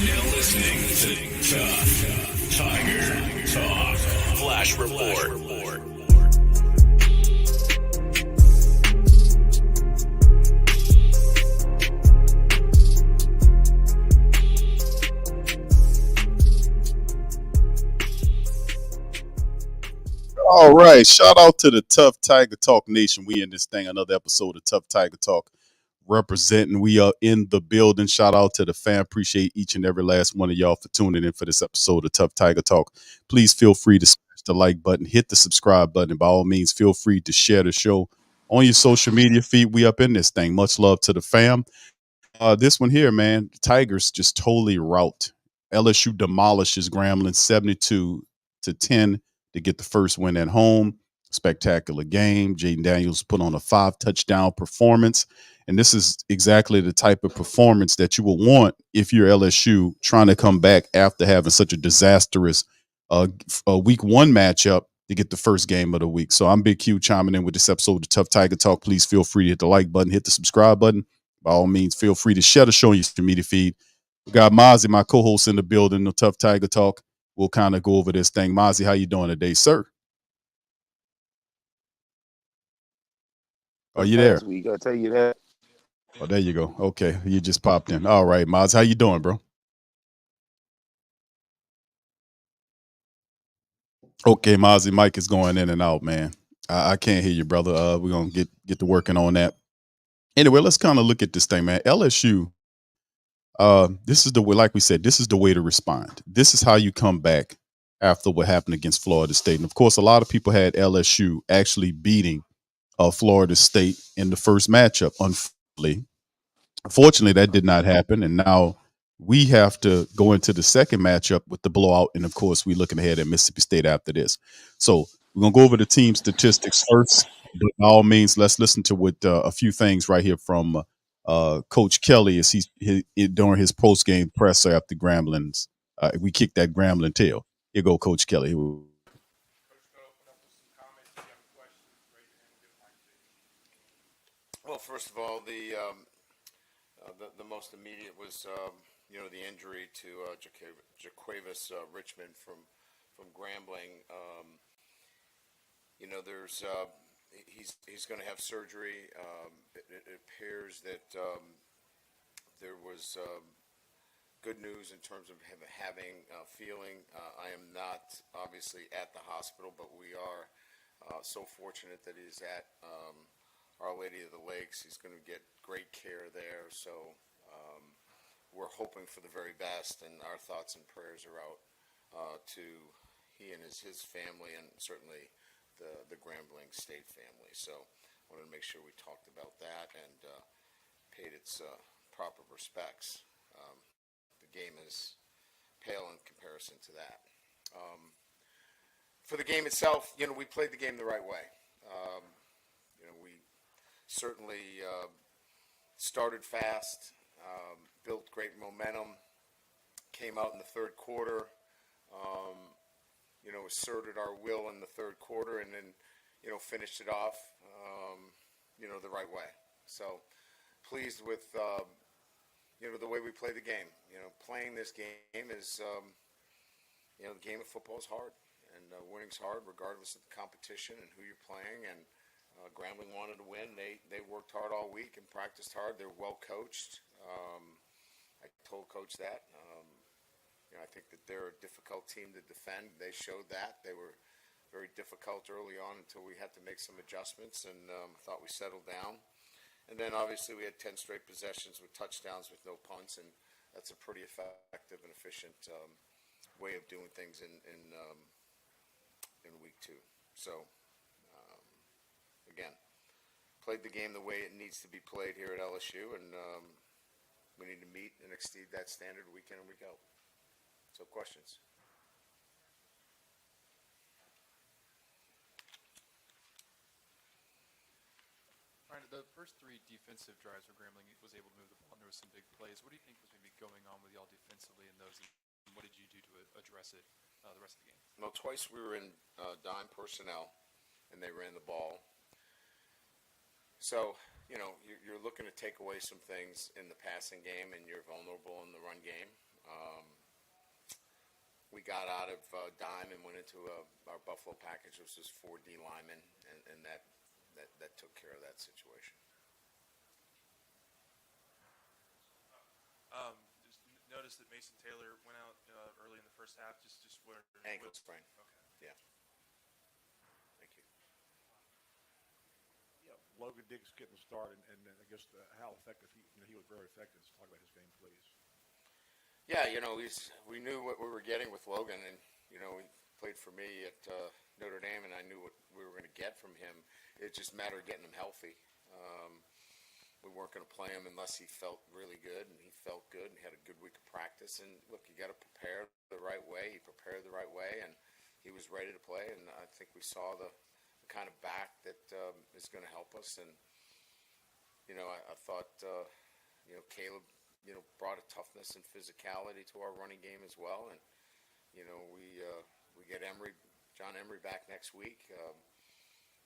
now listening to Tough Tiger Talk Flash Report. All right. Shout out to the Tough Tiger Talk Nation. We in this thing, another episode of Tough Tiger Talk representing. We are in the building. Shout out to the fan. Appreciate each and every last one of y'all for tuning in for this episode of Tough Tiger Talk. Please feel free to smash the like button, hit the subscribe button. By all means, feel free to share the show on your social media feed. We up in this thing. Much love to the fam. This one here, man, the Tigers just totally rout. LSU demolishes Grambling 72-10 to get the first win at home. Spectacular game. Jaden Daniels put on a 5-touchdown performance. And this is exactly the type of performance that you will want if you're LSU trying to come back after having such a disastrous week one matchup to get the first game of the week. So I'm Big Q chiming in with this episode of Tough Tiger Talk. Please feel free to hit the like button, hit the subscribe button. By all means, feel free to share the show on your social media feed. We got Mozzi, my co-host in the building, the Tough Tiger Talk. We'll kind of go over this thing. Mozzi, how you doing today, sir? Are you there? Last week, I'll tell you that. Oh, there you go. Okay, you just popped in. All right, Mozzi, how you doing, bro? Okay, Mozzi, mic is going in and out, man. I can't hear you, brother. We're gonna get to working on that. Anyway, let's kind of look at this thing, man. LSU. This is the way, like we said, this is the way to respond. This is how you come back after what happened against Florida State. And of course, a lot of people had LSU actually beating Florida State in the first matchup. Unfortunately, that did not happen. And now we have to go into the second matchup with the blowout. And of course, we're looking ahead at Mississippi State after this. So we're going to go over the team statistics first. But by all means, let's listen to what a few things right here from Coach Kelly as during his post-game presser after Grambling's. We kicked that Grambling tail. Here go Coach Kelly. Well, first of all, the most immediate was the injury to Jaquavis Richmond from Grambling. There's he's going to have surgery. It appears that there was good news in terms of him having feeling. I am not obviously at the hospital, but we are so fortunate that he's at Our Lady of the Lakes. He's going to get great care there. So we're hoping for the very best, and our thoughts and prayers are out to he and his family, and certainly the Grambling State family. So I wanted to make sure we talked about that and paid its proper respects. The game is pale in comparison to that. For the game itself, we played the game the right way. We certainly started fast, built great momentum, came out in the third quarter, asserted our will in the third quarter, and then, finished it off, the right way. So pleased with, the way we play the game. Playing this game is, the game of football is hard, and winning's hard regardless of the competition and who you're playing. And Grambling wanted to win. They worked hard all week and practiced hard. They're well coached. I told Coach that. I think that they're a difficult team to defend. They showed that. They were very difficult early on until we had to make some adjustments, and thought we settled down. And then obviously we had 10 straight possessions with touchdowns with no punts, and that's a pretty effective and efficient way of doing things in week two. So again, played the game the way it needs to be played here at LSU, and we need to meet and exceed that standard week in and week out. So questions? All right, the first three defensive drives where Grambling was able to move the ball, and there was some big plays. What do you think was maybe going on with y'all defensively in those? And what did you do to address it the rest of the game? Well, twice we were in dime personnel, and they ran the ball. So, you're looking to take away some things in the passing game, and you're vulnerable in the run game. got out of dime and went into our Buffalo package, which was 4 D linemen, and that took care of that situation. Just noticed that Mason Taylor went out early in the first half. Just where Ankle sprain. Okay. Yeah. Thank you. Yeah, Logan Diggs getting the start, and I guess how effective he was very effective. Let's talk about his game, please. Yeah, we knew what we were getting with Logan, and he played for me at Notre Dame, and I knew what we were going to get from him. It just mattered getting him healthy. We weren't going to play him unless he felt really good, and he felt good, and he had a good week of practice. And look, you got to prepare the right way. He prepared the right way, and he was ready to play. And I think we saw the kind of back that is going to help us. And I thought Caleb brought a toughness and physicality to our running game as well. And we get John Emery back next week.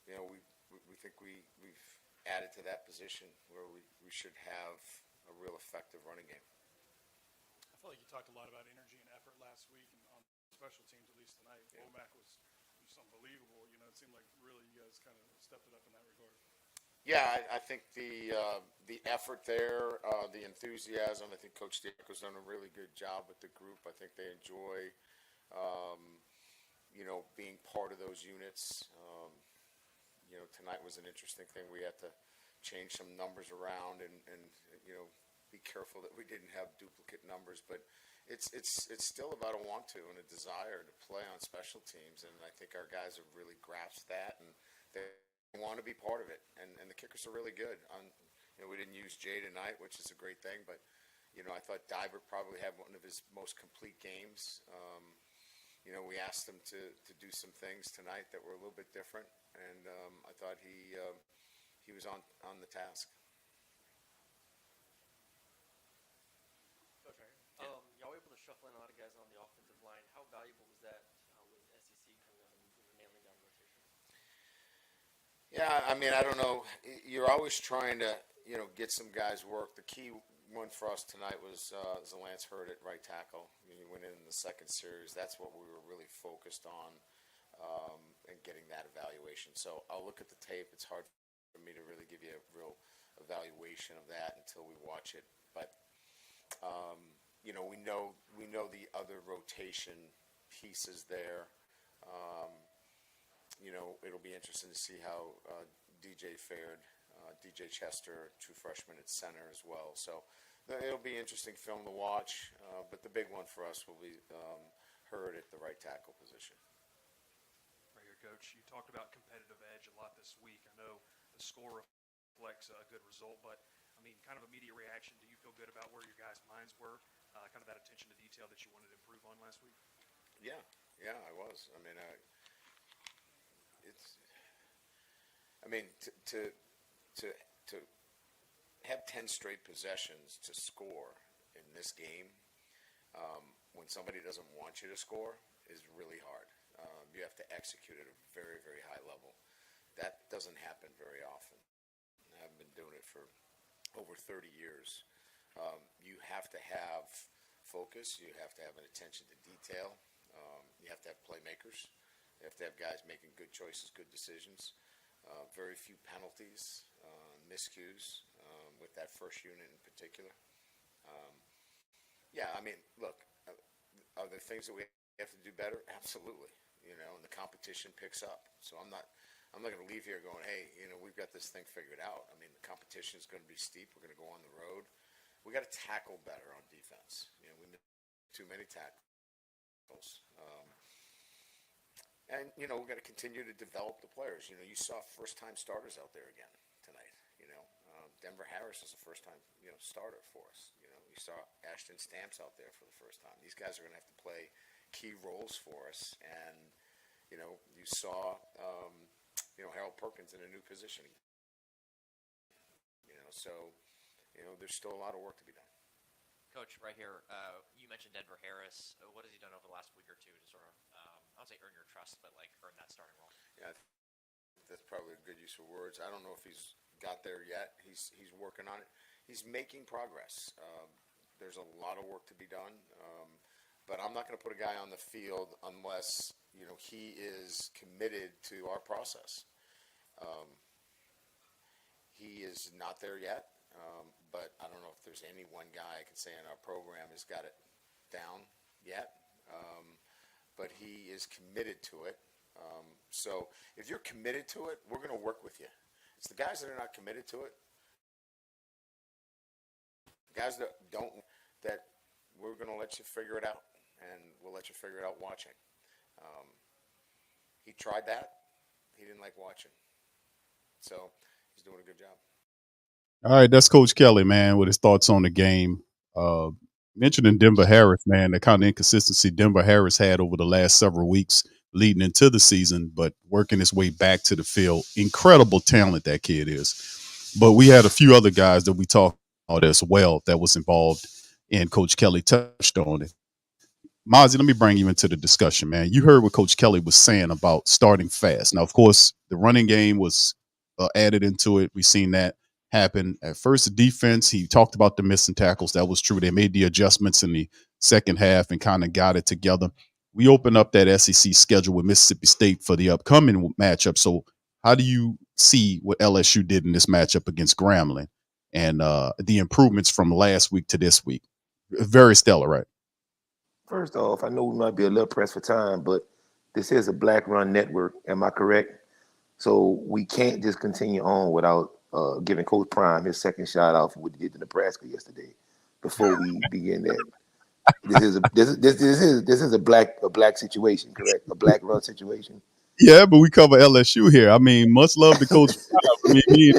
We think we've added to that position where we should have a real effective running game. I feel like you talked a lot about energy and effort last week, and on special teams, at least tonight. Yeah. Womack was unbelievable. It seemed like really you guys kind of stepped it up in that regard. Yeah, I think the effort there, the enthusiasm. I think Coach Diaco's done a really good job with the group. I think they enjoy, being part of those units. Tonight was an interesting thing. We had to change some numbers around and be careful that we didn't have duplicate numbers. But it's still about a want to and a desire to play on special teams, and I think our guys have really grasped that, and they want to be part of it. And the kickers are really good. We didn't use Jay tonight, which is a great thing, but I thought Diver probably had one of his most complete games. We asked him to do some things tonight that were a little bit different, and I thought he was on the task. Okay. Y'all were able to shuffle in a lot of guys on the offensive line. How valuable was that with SEC coming up and nailing down the rotation? Yeah, I don't know. You're always trying to, get some guys work. The key one for us tonight was Zalance Hurd at right tackle. He went in the second series. That's what we were really focused on, and getting that evaluation. So I'll look at the tape. It's hard for me to really give you a real evaluation of that until we watch it. But we know the other rotation pieces there. It'll be interesting to see how DJ fared. DJ Chester, true freshman at center as well. So it'll be interesting film to watch. But the big one for us will be Hurd at the right tackle position. Right here, Coach. You talked about competitive edge a lot this week. I know the score reflects a good result, but kind of immediate reaction. Do you feel good about where your guys' minds were? Kind of that attention to detail that you wanted to improve on last week? Yeah, I was. To have 10 straight possessions to score in this game, when somebody doesn't want you to score, is really hard. You have to execute at a very, very high level. That doesn't happen very often. I've been doing it for over 30 years. You have to have focus. You have to have an attention to detail. You have to have playmakers. You have to have guys making good choices, good decisions. Very few penalties, miscues with that first unit in particular. Look, are there things that we have to do better? Absolutely. And the competition picks up. So I'm not going to leave here going, hey, we've got this thing figured out. The competition is going to be steep. We're going to go on the road. We got to tackle better on defense. We miss too many tackles. And we've got to continue to develop the players. You saw first-time starters out there again tonight. Denver Harris is a first-time starter for us. You saw Ashton Stamps out there for the first time. These guys are going to have to play key roles for us. And you saw Harold Perkins in a new position. So there's still a lot of work to be done. Coach, right here, you mentioned Denver Harris. What has he done over the last week or two to sort of, I don't say earn your trust, but earn that starting role? Yeah, that's probably a good use of words. I don't know if he's got there yet. He's working on it. He's making progress. There's a lot of work to be done, but I'm not going to put a guy on the field unless he is committed to our process. Um, he is not there yet, but I don't know if there's any one guy I can say in our program has got it down yet. But he is committed to it. So if you're committed to it, we're going to work with you. It's the guys that are not committed to it, guys that don't, that we're going to let you figure it out, and we'll let you figure it out watching. Um, he tried that. He didn't like watching. So he's doing a good job. All right, that's Coach Kelly, man, with his thoughts on the game. Uh, Mentioning Denver Harris, man, the kind of inconsistency Denver Harris had over the last several weeks leading into the season, but working his way back to the field. Incredible talent that kid is. But we had a few other guys that we talked about as well that was involved, and Coach Kelly touched on it. Mozzi, let me bring you into the discussion, man. You heard what Coach Kelly was saying about starting fast. Now, of course, the running game was added into it. We've seen that happen. At first, the defense, he talked about the missing tackles. That was true. They made the adjustments in the second half and kind of got it together. We open up that SEC schedule with Mississippi State for the upcoming matchup. So, how do you see what LSU did in this matchup against Grambling and the improvements from last week to this week? Very stellar, right? First off, I know we might be a little pressed for time, but this is a black run network. Am I correct? So we can't just continue on without giving Coach Prime his second shout out for what he did to Nebraska yesterday. Before we begin that, this is a black situation, correct? A black run situation. Yeah, but we cover LSU here. I mean, much love to Coach Prime. I mean,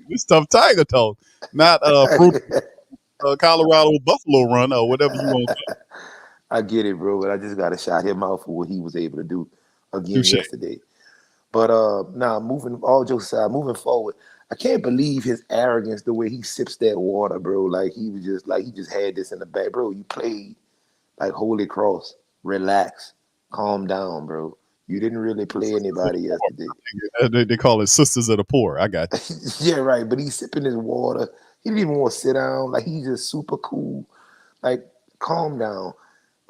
it's tough Tiger talk, not fruit Colorado Buffalo run or whatever you want to I get it, bro, but I just got to shout him out for what he was able to do do. again yesterday. But now moving all jokes aside, moving forward, I can't believe his arrogance, the way he sips that water, bro. Like he was just like he just had this in the back, bro. You played like Holy Cross, relax, calm down, bro. You didn't really play anybody yesterday. They call it Sisters of the Poor. I got Yeah, right. But he's sipping his water. He didn't even want to sit down. Like he's just super cool. Like calm down.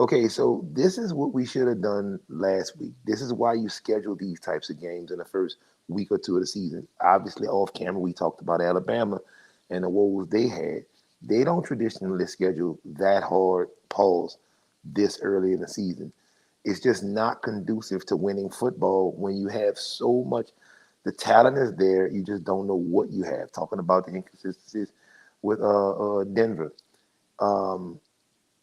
Okay, so this is what we should have done last week. This is why you schedule these types of games in the first week or two of the season. Obviously, off camera, we talked about Alabama and the woes they had. They don't traditionally schedule that hard pause this early in the season. It's just not conducive to winning football when you have so much. The talent is there. You just don't know what you have. Talking about the inconsistencies with Denver. Um,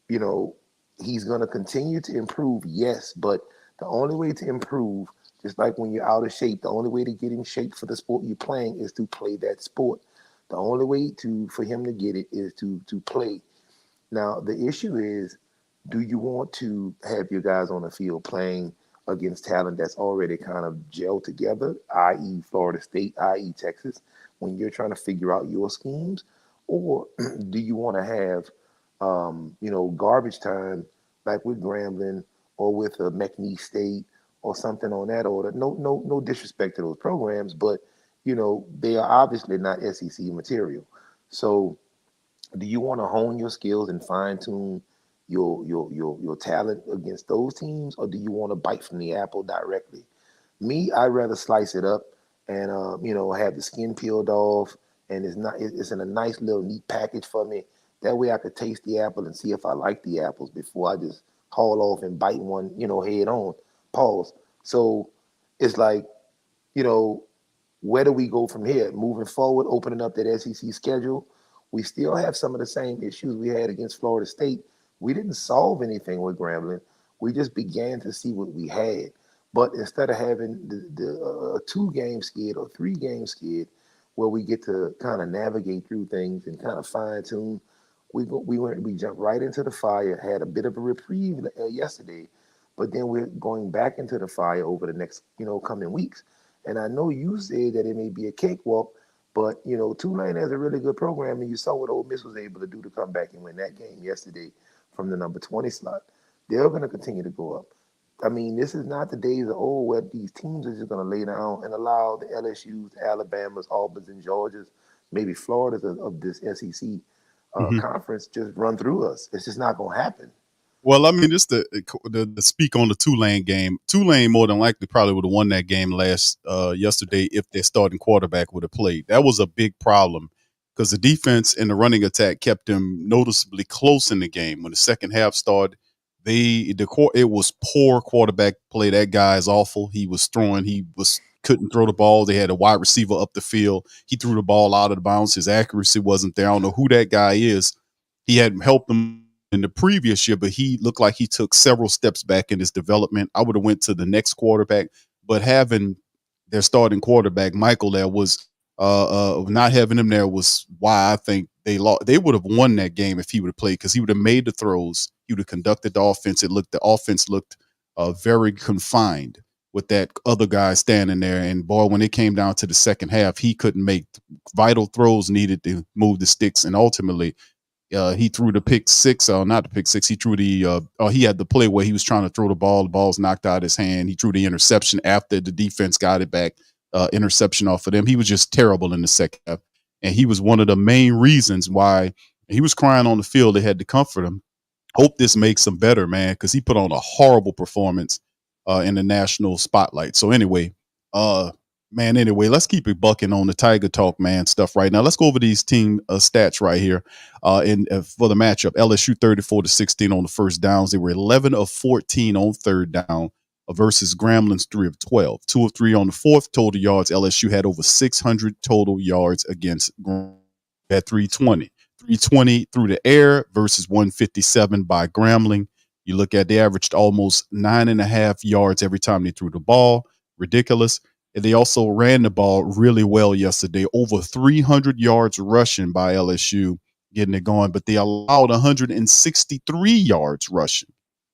you know, he's going to continue to improve, yes, but the only way to improve, just like when you're out of shape, the only way to get in shape for the sport you're playing is to play that sport. The only way to for him to get it is to play. Now, the issue is, do you want to have your guys on the field playing against talent that's already kind of gelled together, i.e., Florida State, i.e., Texas, when you're trying to figure out your schemes? Or do you want to have, garbage time like with Grambling or with McNeese State or something on that order? No disrespect to those programs, but they are obviously not SEC material. So do you want to hone your skills and fine tune your talent against those teams, or do you want to bite from the apple directly? Me, I'd rather slice it up and have the skin peeled off, and it's in a nice little neat package for me. That way, I could taste the apple and see if I like the apples before I just haul off and bite one, head on. Pause. So it's like, you know, where do we go from here? Moving forward, opening up that SEC schedule, we still have some of the same issues we had against Florida State. We didn't solve anything with Grambling. We just began to see what we had. But instead of having the 2-game skid or 3-game skid, where we get to kind of navigate through things and kind of fine tune, we jumped right into the fire. Had a bit of a reprieve yesterday, but then we're going back into the fire over the next coming weeks. And I know you said that it may be a cakewalk, but Tulane has a really good program, and you saw what Ole Miss was able to do to come back and win that game yesterday from the number 20 slot. They're going to continue to go up. I mean, this is not the days of old where these teams are just going to lay down and allow the LSU's, the Alabamas, Auburns, and Georgias, maybe Florida's of this SEC say. conference just run through us. It's just not going to happen. Well, I mean, just to speak on the Tulane game. Tulane more than likely probably would have won that game yesterday if their starting quarterback would have played. That was a big problem because the defense and the running attack kept them noticeably close in the game. When the second half started, it was poor quarterback play. That guy is awful. He couldn't throw the ball. They had a wide receiver up the field. He threw the ball out of the bounds. His accuracy wasn't there. I don't know who that guy is. He had helped them in the previous year, but he looked like he took several steps back in his development. I would have went to the next quarterback, but having their starting quarterback Michael there was not having him there was why I think they lost. They would have won that game if he would have played because he would have made the throws. He would have conducted the offense. The offense looked very confined with that other guy standing there. And boy, when it came down to the second half, he couldn't make vital throws needed to move the sticks, and ultimately he threw the pick six, or not the pick six. He threw he had the play where he was trying to throw the ball. The ball's knocked out of his hand. He threw the interception after the defense got it back. Interception off of them. He was just terrible in the second half. And he was one of the main reasons why he was crying on the field. They had to comfort him. Hope this makes him better, man, because he put on a horrible performance in the national spotlight. So anyway, let's keep it bucking on the Tiger Talk, man, stuff right now. Let's go over these team stats right here. For the matchup, LSU 34-16 on the first downs. They were 11 of 14 on third down versus Grambling's 3 of 12. 2 of 3 on the fourth total yards. LSU had over 600 total yards against Grambling at 320. 320 through the air versus 157 by Grambling. You look at, they averaged almost 9.5 yards every time they threw the ball. Ridiculous. And they also ran the ball really well yesterday. Over 300 yards rushing by LSU, getting it going. But they allowed 163 yards rushing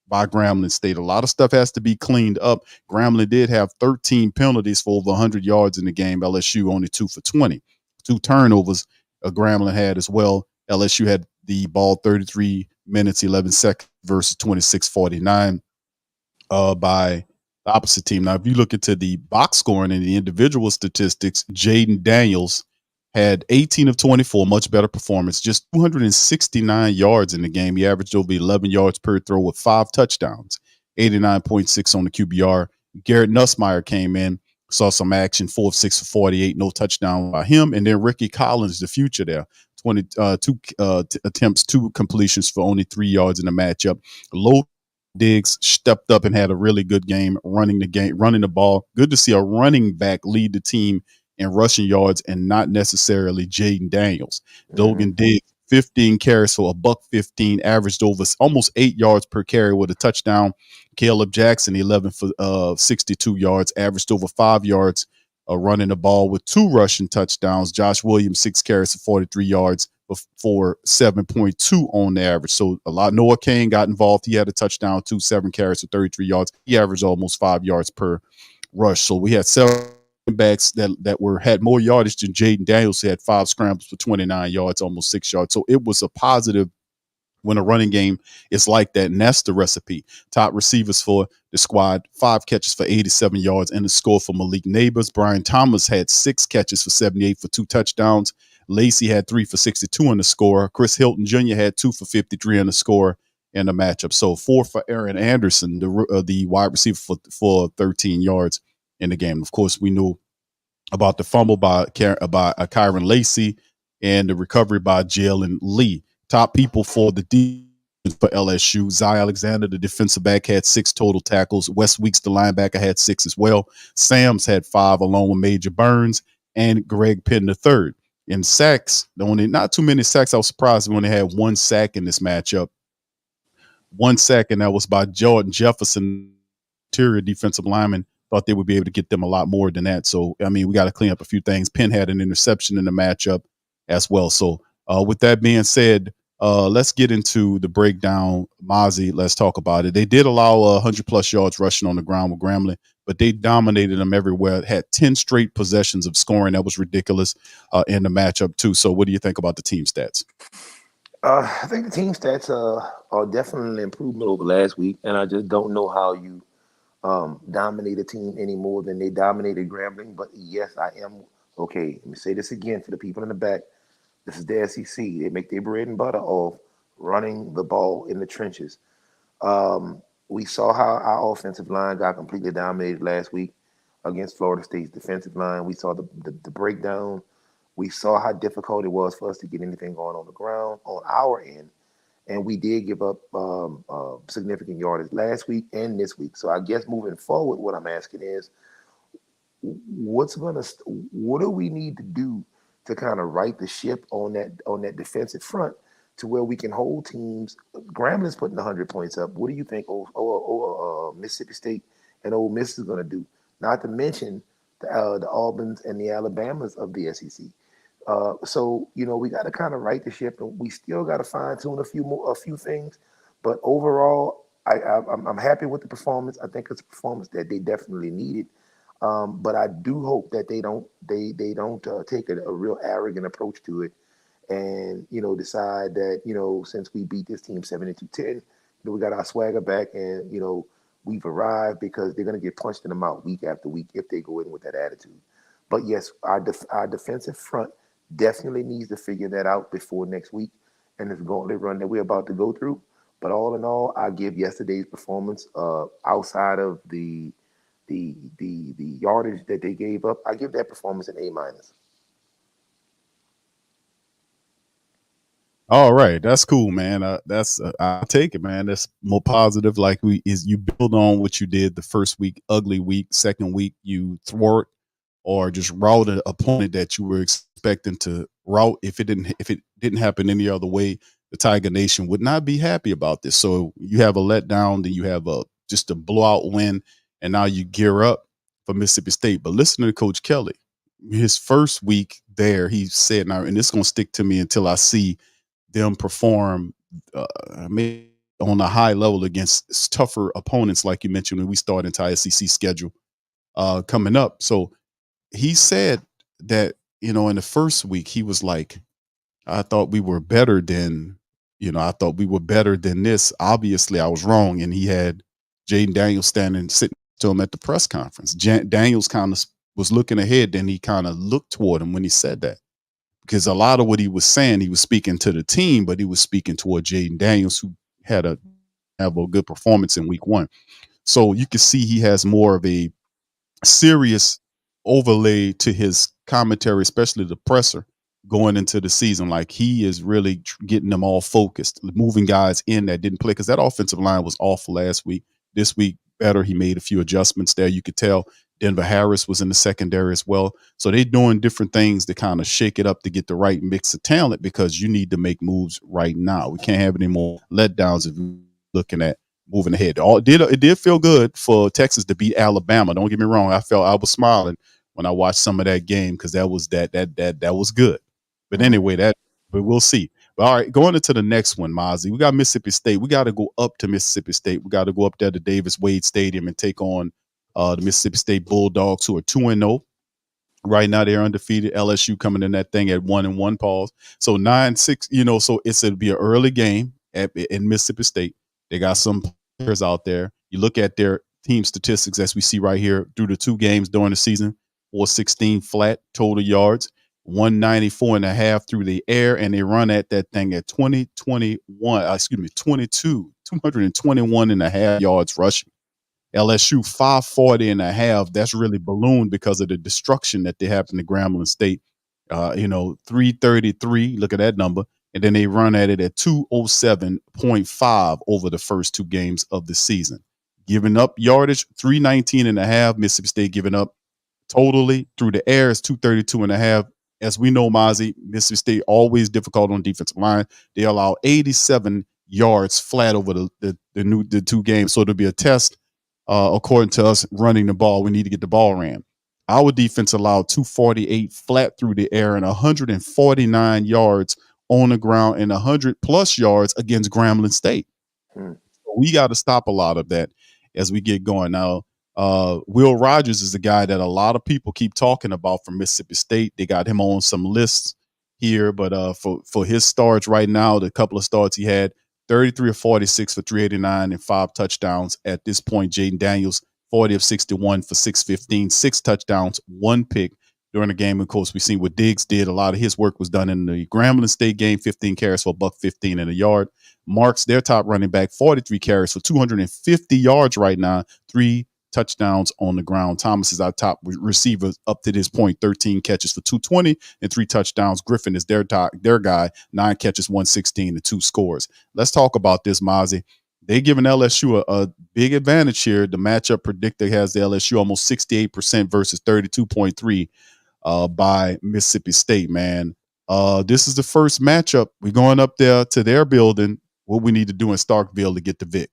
by Grambling State. A lot of stuff has to be cleaned up. Grambling did have 13 penalties for over 100 yards in the game. LSU only 2 for 20. 2 turnovers Grambling had as well. LSU had the ball 33 minutes, 11 seconds versus 26:49 by the opposite team. Now, if you look into the box scoring and the individual statistics, Jaden Daniels had 18 of 24, much better performance, just 269 yards in the game. He averaged over 11 yards per throw with 5 touchdowns, 89.6 on the QBR. Garrett Nussmeyer came in, saw some action, 4 of 6 for 48, no touchdown by him. And then Ricky Collins, the future there, 22 attempts, 2 completions for only 3 yards in the matchup. Low Diggs stepped up and had a really good game, running the ball. Good to see a running back lead the team in rushing yards and not necessarily Jaden Daniels. Dogan Diggs, 15 carries for $115, averaged over almost 8 yards per carry with a touchdown. Caleb Jackson, 11 for 62 yards, averaged over 5 yards running the ball with 2 rushing touchdowns. Josh Williams, 6 carries for 43 yards for 7.2 on the average. So a lot. Noah Kane got involved. He had a touchdown, 7 carries for 33 yards. He averaged almost 5 yards per rush. So we had 7 backs that had more yardage than Jaden Daniels, who had 5 scrambles for 29 yards, almost 6 yards. So it was a positive when a running game is like that, and that's the recipe. Top receivers for the squad, 5 catches for 87 yards, and the score for Malik Neighbors. Brian Thomas had 6 catches for 78 for 2 touchdowns. Lacey had 3 for 62 in the score. Chris Hilton Jr. had 2 for 53 in the score in the matchup. So 4 for Aaron Anderson, the wide receiver for 13 yards in the game. Of course, we knew about the fumble by Kyron Lacey and the recovery by Jalen Lee. Top people for the defense for LSU. Zy Alexander, the defensive back, had 6 total tackles. Wes Weeks, the linebacker, had 6 as well. Sams had 5 along with Major Burns and Greg Penn III. In sacks, not too many sacks. I was surprised when they had 1 sack in this matchup. 1 sack, and that was by Jordan Jefferson, interior defensive lineman. Thought they would be able to get them a lot more than that. So, I mean, we got to clean up a few things. Penn had an interception in the matchup as well. So, with that being said, let's get into the breakdown. Mozzi, let's talk about it. They did allow 100-plus yards rushing on the ground with Grambling, but they dominated them everywhere. Had 10 straight possessions of scoring. That was ridiculous in the matchup, too. So what do you think about the team stats? I think the team stats are definitely an improvement over last week, and I just don't know how you dominate a team any more than they dominated Grambling. But yes, I am okay. Let me say this again for the people in the back. This is the SEC. They make their bread and butter off running the ball in the trenches. We saw how our offensive line got completely dominated last week against Florida State's defensive line. We saw the breakdown. We saw how difficult it was for us to get anything going on the ground on our end. And we did give up significant yardage last week and this week. So I guess moving forward, what I'm asking is, what do we need to do to kind of right the ship on that defensive front to where we can hold teams? Grambling's putting 100 points up. What do you think Mississippi State and Ole Miss is going to do? Not to mention the Auburn's and the Alabamas of the SEC. So we got to kind of right the ship, and we still got to fine tune a few things. But overall, I'm happy with the performance. I think it's a performance that they definitely needed. But I do hope that they don't take a real arrogant approach to it, and decide that since we beat this team 72-10, we got our swagger back, and we've arrived, because they're gonna get punched in the mouth week after week if they go in with that attitude. But yes, our defensive front definitely needs to figure that out before next week and this gauntlet run that we're about to go through. But all in all, I give yesterday's performance, outside of the yardage that they gave up, I give that performance an A-. All right, that's cool, man. That's I'll take it, man. That's more positive. Like you build on what you did the first week, ugly week. Second week, you thwart or just route an opponent that you were expecting to route. If it didn't happen any other way, the Tiger Nation would not be happy about this. So you have a letdown, then you have just a blowout win, and now you gear up for Mississippi State. But listen to Coach Kelly. His first week there, he said, "Now, and it's going to stick to me until I see them perform maybe on a high level against tougher opponents, like you mentioned when we start into SEC schedule coming up." So he said that in the first week he was like, "I thought we were better than I thought we were better than this. Obviously, I was wrong." And he had Jaden Daniels sitting to him at the press conference. Daniels kind of was looking ahead, then he kind of looked toward him when he said that, because a lot of what he was saying, he was speaking to the team, but he was speaking toward Jaden Daniels, who had have a good performance in week one. So you can see he has more of a serious overlay to his commentary, especially the presser going into the season. Like, he is really getting them all focused, moving guys in that didn't play, because that offensive line was awful last week. This week, better. He made a few adjustments there. You could tell Denver Harris was in the secondary as well. So they're doing different things to kind of shake it up to get the right mix of talent, because you need to make moves right now. We can't have any more letdowns if we're looking at moving ahead. It did feel good for Texas to beat Alabama. Don't get me wrong. I was smiling when I watched some of that game, because that was good. But anyway, but we'll see. But all right, going into the next one, Mozzie, we got Mississippi State. We got to go up to Mississippi State. We got to go up there to Davis Wade Stadium and take on the Mississippi State Bulldogs, who are 2-0. Right now, they're undefeated. LSU coming in that thing at 1-1, pause. So 9-6, so it'll be an early game in Mississippi State. They got some players out there. You look at their team statistics, as we see right here, through the two games during the season: 416 flat total yards, 194.5 through the air, and they run at that thing at 221.5 yards rushing. LSU 540.5. That's really ballooned because of the destruction that they have in the Grambling State. 333. Look at that number. And then they run at it at 207.5 over the first two games of the season. Giving up yardage, 319.5. Mississippi State giving up totally through the air is 232.5. As we know, Mozzie, Mississippi State always difficult on defensive line. They allow 87 yards flat over the two games. So it'll be a test. According to us running the ball, we need to get the ball ran. Our defense allowed 248 flat through the air and 149 yards on the ground and 100 plus yards against Grambling State. We got to stop a lot of that as we get going. Now, Will Rogers is the guy that a lot of people keep talking about from Mississippi State. They got him on some lists here, but for his starts right now, the couple of starts he had, 33 of 46 for 389 and 5 touchdowns. At this point, Jaden Daniels, 40 of 61 for 615, 6 touchdowns, 1 pick. during the game. Of course, we seen what Diggs did. A lot of his work was done in the Grambling State game, 15 carries for $115 in a yard. Marks, their top running back, 43 carries for 250 yards right now, 3 touchdowns on the ground. Thomas is our top receiver up to this point, 13 catches for 220 and 3 touchdowns. Griffin is their guy, 9 catches, 116 and 2 scores. Let's talk about this, Mozzie. They giving LSU a big advantage here. The matchup predictor has the LSU almost 68% versus 32.3 by Mississippi State, man. This is the first matchup. We're going up there to their building. What we need to do in Starkville to get the Vic.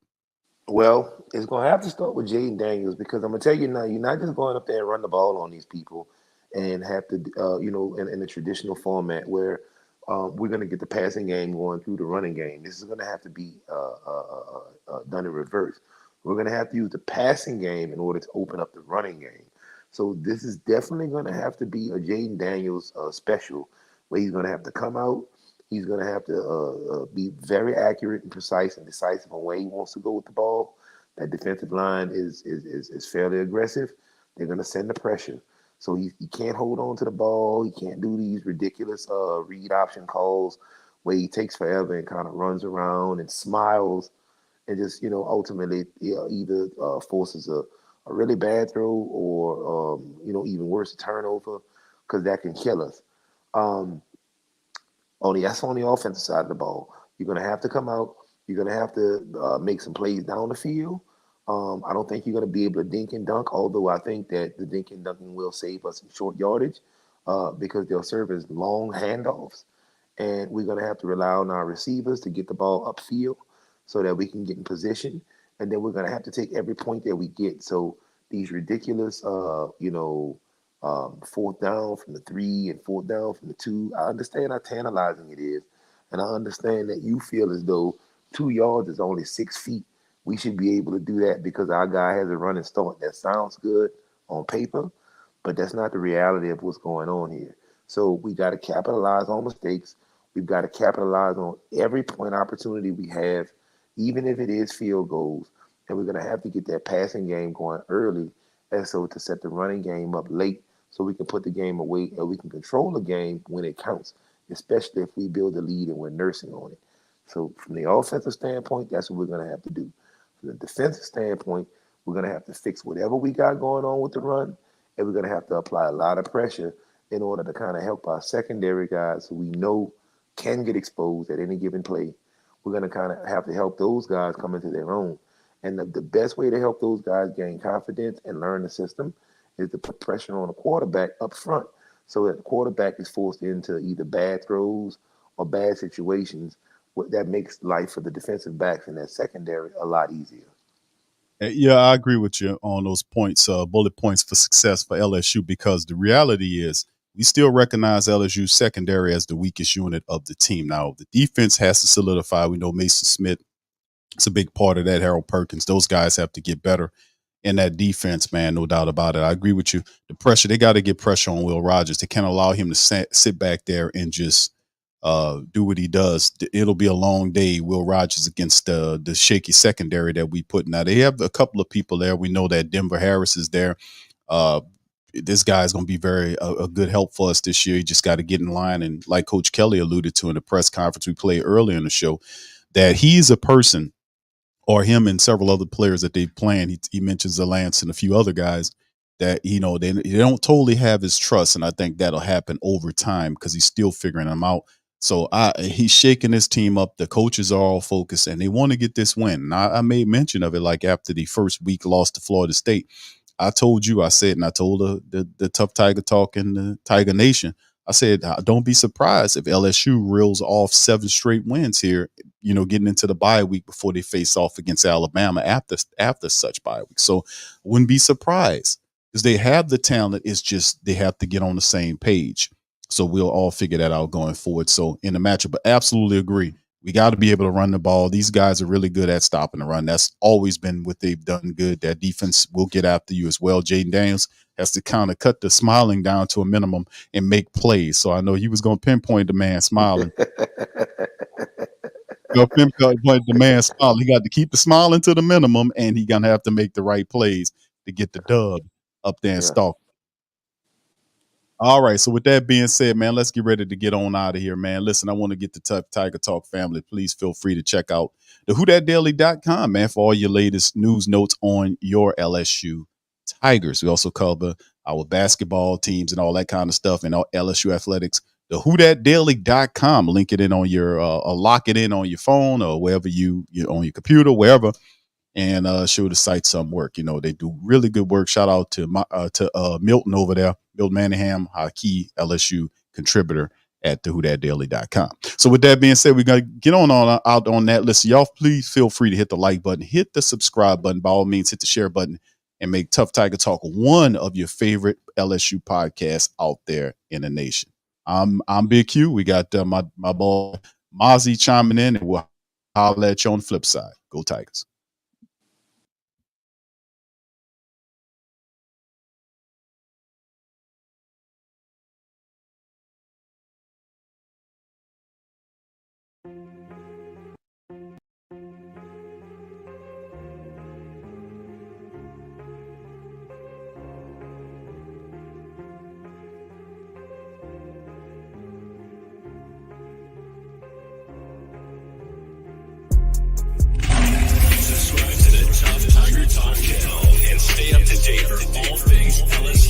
Well, it's going to have to start with Jaden Daniels because I'm going to tell you now, you're not just going up there and run the ball on these people and have to, in the traditional format where we're going to get the passing game going through the running game. This is going to have to be done in reverse. We're going to have to use the passing game in order to open up the running game. So this is definitely going to have to be a Jaden Daniels special where he's going to have to come out. He's going to have to be very accurate and precise and decisive on where he wants to go with the ball. That defensive line is fairly aggressive. They're going to send the pressure. So he can't hold on to the ball. He can't do these ridiculous read option calls where he takes forever and kind of runs around and smiles and just, ultimately either forces a really bad throw or, even worse, a turnover because that can kill us. That's on the offensive side of the ball. You're going to have to come out. You're going to have to make some plays down the field. I don't think you're going to be able to dink and dunk, although I think that the dink and dunking will save us in short yardage because they'll serve as long handoffs. And we're going to have to rely on our receivers to get the ball upfield so that we can get in position. And then we're going to have to take every point that we get. So these ridiculous, fourth down from the 3 and fourth down from the 2. I understand how tantalizing it is. And I understand that you feel as though 2 yards is only 6 feet. We should be able to do that because our guy has a running start. That sounds good on paper, but that's not the reality of what's going on here. So we got to capitalize on mistakes. We've got to capitalize on every point opportunity we have, even if it is field goals. And we're going to have to get that passing game going early and so to set the running game up late so we can put the game away and we can control the game when it counts, especially if we build a lead and we're nursing on it. So from the offensive standpoint, that's what we're going to have to do. From the defensive standpoint, we're going to have to fix whatever we got going on with the run, and we're going to have to apply a lot of pressure in order to kind of help our secondary guys who we know can get exposed at any given play. We're going to kind of have to help those guys come into their own. And the best way to help those guys gain confidence and learn the system is to put pressure on the quarterback up front so that the quarterback is forced into either bad throws or bad situations. That makes life for the defensive backs in that secondary a lot easier. Yeah, I agree with you on those points, bullet points for success for LSU, because the reality is we still recognize LSU secondary as the weakest unit of the team. Now, the defense has to solidify. We know Mason Smith is a big part of that. Harold Perkins, those guys have to get better in that defense, man, no doubt about it. I agree with you. The pressure, they got to get pressure on Will Rogers. They can't allow him to sit back there and just do what he does. It'll be a long day, Will Rogers, against the shaky secondary that we put. Now, they have a couple of people there. We know that Denver Harris is there. This guy is going to be a good help for us this year. You just got to get in line. And like Coach Kelly alluded to in the press conference we played earlier in the show, that he's a person, or him and several other players that they playing. He mentions Lance and a few other guys that, they don't totally have his trust. And I think that'll happen over time because he's still figuring them out. So he's shaking his team up. The coaches are all focused and they want to get this win. And I made mention of it, like after the first week loss to Florida State. I told you, I said, and I told the Tough Tiger Talk and the Tiger Nation, I said, don't be surprised if LSU reels off 7 straight wins here, getting into the bye week before they face off against Alabama after such bye week. So wouldn't be surprised because they have the talent. It's just they have to get on the same page. So we'll all figure that out going forward. So in the matchup, but absolutely agree. We got to be able to run the ball. These guys are really good at stopping the run. That's always been what they've done good. That defense will get after you as well. Jaden Daniels has to kind of cut the smiling down to a minimum and make plays. So I know he was going to pinpoint the man smiling. Pinpoint the man smiling. He got to keep the smiling to the minimum, and he going to have to make the right plays to get the dub up there and stalk. All right. So with that being said, man, let's get ready to get on out of here, man. Listen, I want to get the Tough Tiger Talk family. Please feel free to check out the whothatdaily.com, man, for all your latest news notes on your LSU Tigers. We also cover our basketball teams and all that kind of stuff and all LSU athletics. The whothatdaily.com. Link it in on your or lock it in on your phone or wherever you on your computer, wherever. And show the site some work. You know, they do really good work. Shout out to Milton over there, Milton Manningham, our key LSU contributor at the whothatdaily.com. So with that being said, we're going to get out on that list. Y'all, please feel free to hit the like button, hit the subscribe button. By all means, hit the share button and make Tough Tiger Talk one of your favorite LSU podcasts out there in the nation. I'm Big Q. We got my boy Mozzi chiming in, and we'll holler at you on the flip side. Go Tigers. Subscribe to the Tough Tiger Talk channel and stay up to date for all things LSU